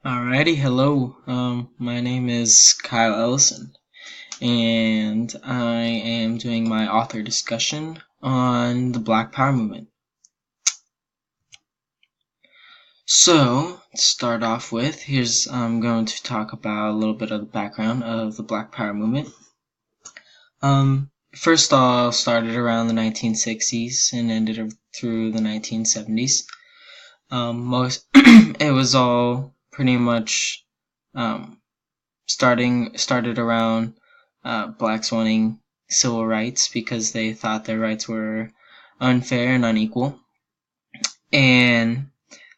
Alrighty, hello. My name is Kyle Ellison, and I am doing my author discussion on the Black Power movement. So, to start off with, I'm going to talk about a little bit of the background of the Black Power movement. First all started around the 1960s and ended through the 1970s. It was all pretty much started around blacks wanting civil rights because they thought their rights were unfair and unequal. And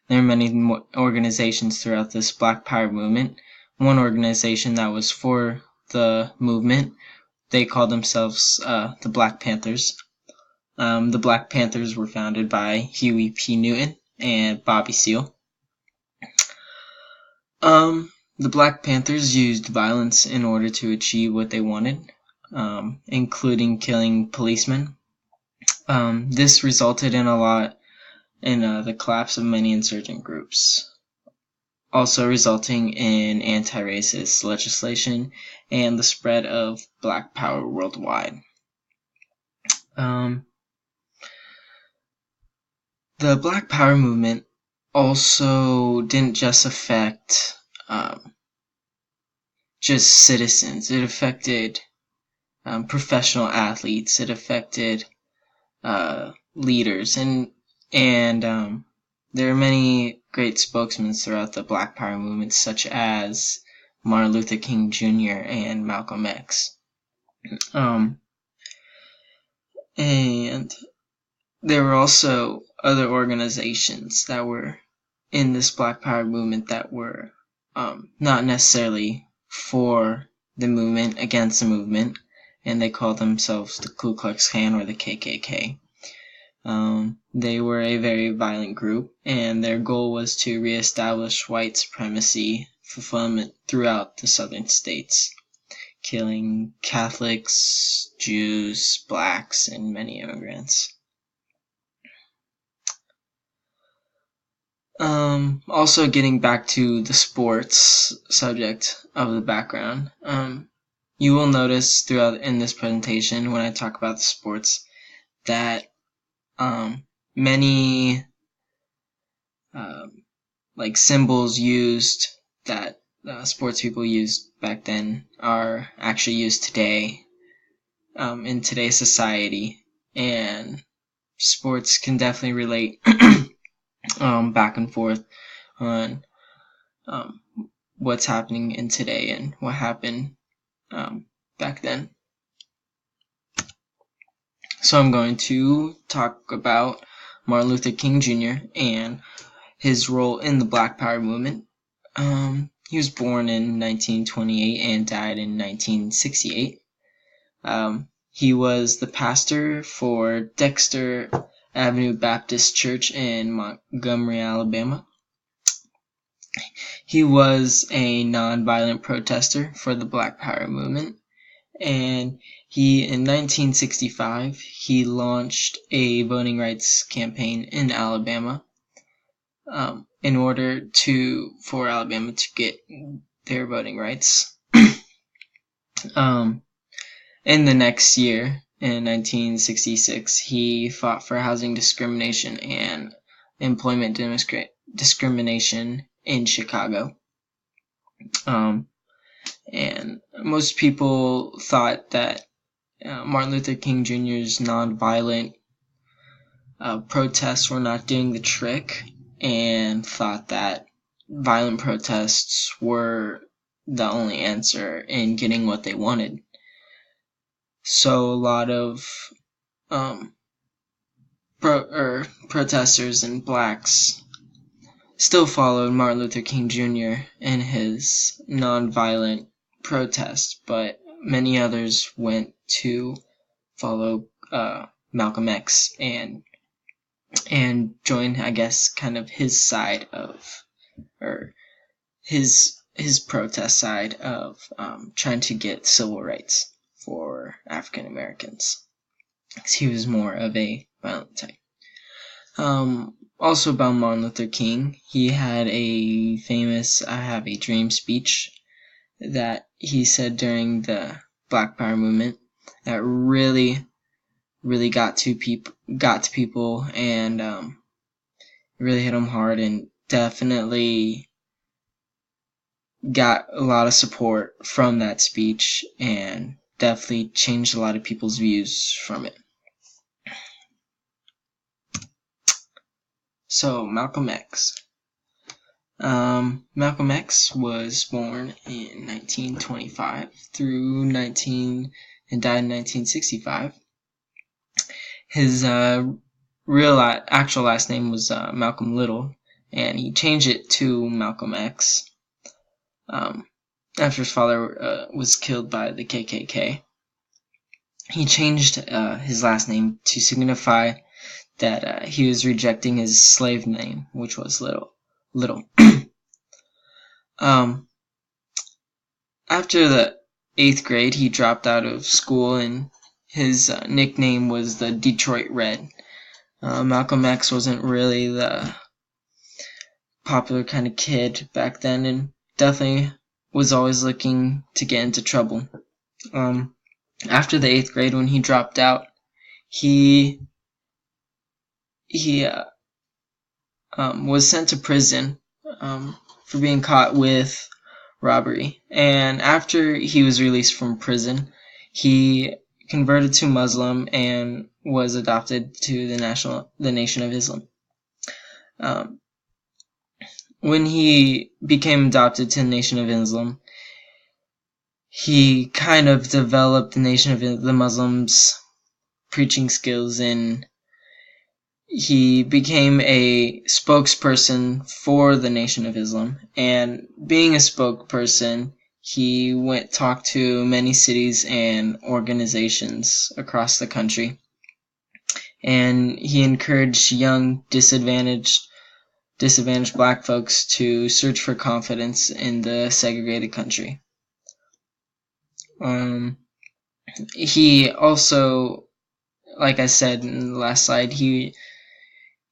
there are many organizations throughout this Black Power movement. One organization that was for the movement, they called themselves the Black Panthers. The Black Panthers were founded by Huey P. Newton and Bobby Seale. The Black Panthers used violence in order to achieve what they wanted, including killing policemen. This resulted in the collapse of many insurgent groups, also resulting in anti-racist legislation and the spread of Black Power worldwide. The Black Power movement also didn't just affect just citizens. It affected professional athletes. It affected leaders, and there are many great spokesmen throughout the Black Power movement, such as Martin Luther King Jr. and Malcolm X. And there were also other organizations that were in this Black Power movement that were not necessarily for the movement, against the movement, and they called themselves the Ku Klux Klan or the KKK. They were a very violent group, and their goal was to reestablish white supremacy fulfillment throughout the southern states, killing Catholics, Jews, blacks, and many immigrants. Also getting back to the sports subject of the background, you will notice throughout in this presentation when I talk about the sports that many like symbols used that sports people used back then are actually used today in today's society, and sports can definitely relate back and forth on what's happening in today and what happened back then. So I'm going to talk about Martin Luther King Jr. and his role in the Black Power movement. He was born in 1928 and died in 1968. He was the pastor for Dexter Avenue Baptist Church in Montgomery, Alabama. He was a nonviolent protester for the Black Power movement, and in 1965, he launched a voting rights campaign in Alabama in order for Alabama to get their voting rights. In the next year, in 1966, he fought for housing discrimination and employment discrimination in Chicago. And most people thought that Martin Luther King Jr.'s nonviolent protests were not doing the trick, and thought that violent protests were the only answer in getting what they wanted. So a lot of protesters and blacks still followed Martin Luther King Jr. in his nonviolent protest, but many others went to follow Malcolm X and join, I guess, kind of his side of, or his protest side of trying to get civil rights for African Americans. He was more of a violent type. Also about Martin Luther King, he had a famous "I Have a Dream" speech that he said during the Black Power movement that really got to people, and really hit them hard, and definitely got a lot of support from that speech, and definitely changed a lot of people's views from it. So Malcolm X. Malcolm X was born in 1925 and died in 1965. His actual last name was Malcolm Little, and he changed it to Malcolm X after his father was killed by the KKK. He changed his last name to signify that he was rejecting his slave name, which was Little. After the 8th grade, he dropped out of school, and his nickname was the Detroit Red. Malcolm X wasn't really the popular kind of kid back then, and definitely was always looking to get into trouble. After the 8th grade, when he dropped out, he was sent to prison for being caught with robbery. And after he was released from prison, he converted to Muslim and was adopted to the Nation of Islam. When he became adopted to the Nation of Islam, he kind of developed the Muslims' preaching skills, and he became a spokesperson for the Nation of Islam. And being a spokesperson, he talked to many cities and organizations across the country. And he encouraged young, disadvantaged black folks to search for confidence in the segregated country. He also, like I said in the last slide, he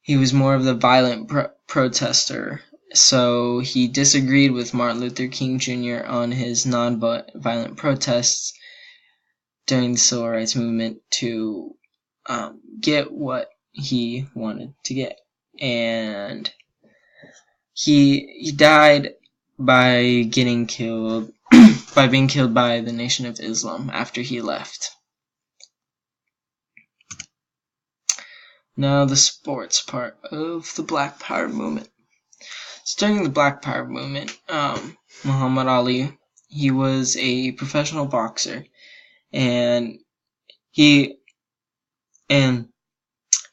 was more of the violent protester. So he disagreed with Martin Luther King Jr. on his non-violent protests during the Civil Rights Movement to get what he wanted to get. And he died by getting killed by being killed by the Nation of Islam after he left. Now the sports part of the Black Power movement. So during the Black Power movement, Muhammad Ali, he was a professional boxer, and he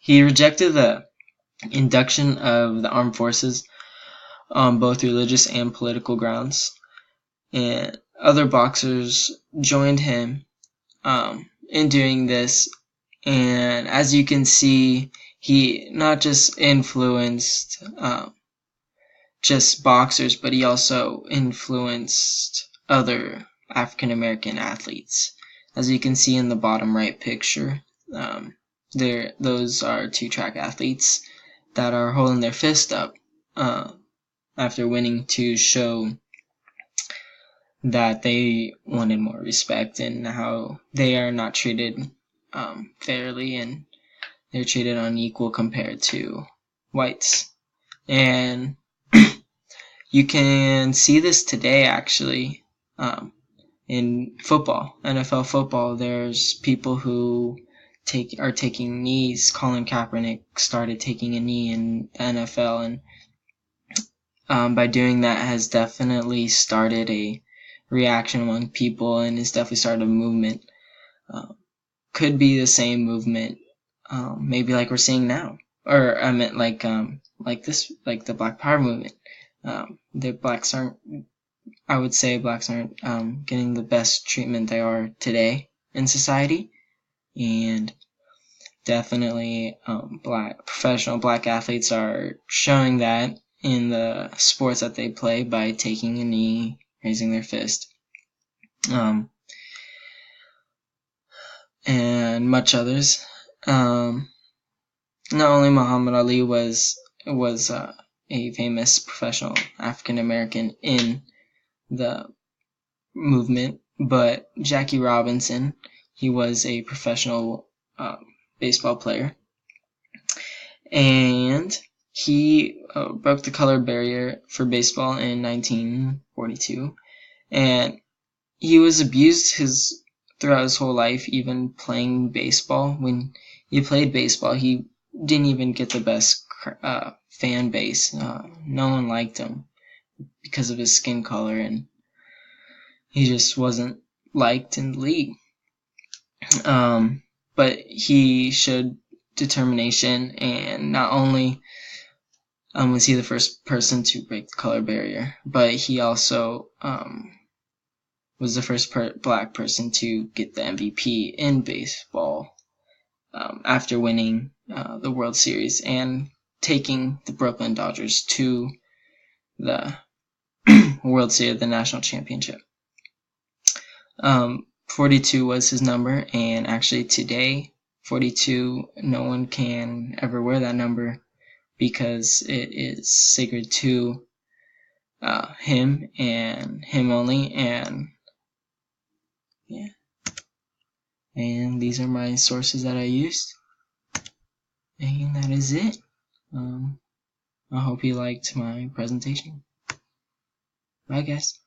rejected the induction of the armed forces on both religious and political grounds. And other boxers joined him in doing this. And as you can see, he not just influenced just boxers, but he also influenced other African American athletes. As you can see in the bottom right picture, those are 2 track athletes that are holding their fist up after winning, to show that they wanted more respect and how they are not treated fairly, and they're treated unequal compared to whites. And you can see this today, actually, in football, NFL football. There's people who are taking knees. Colin Kaepernick started taking a knee in NFL, and by doing that has definitely started a reaction among people, and has definitely started a movement. Could be the same movement, maybe like we're seeing now, or I meant like the Black Power movement. I would say blacks aren't getting the best treatment they are today in society, and definitely professional black athletes are showing that in the sports that they play by taking a knee, raising their fist, and much others. not only Muhammad Ali was a famous professional African American in the movement, but Jackie Robinson, he was a professional baseball player, and he broke the color barrier for baseball in 1942, and he was abused throughout his whole life, even playing baseball. When he played baseball, he didn't even get the best fan base. No one liked him because of his skin color, and he just wasn't liked in the league. But he showed determination, and not only was he the first person to break the color barrier, but he also was the first black person to get the MVP in baseball after winning the World Series and taking the Brooklyn Dodgers to the World Series, the national championship. 42 was his number, and actually today, 42, no one can ever wear that number because it is sacred to him and him only, and yeah. And these are my sources that I used, and that is it. I hope you liked my presentation. Bye, guys.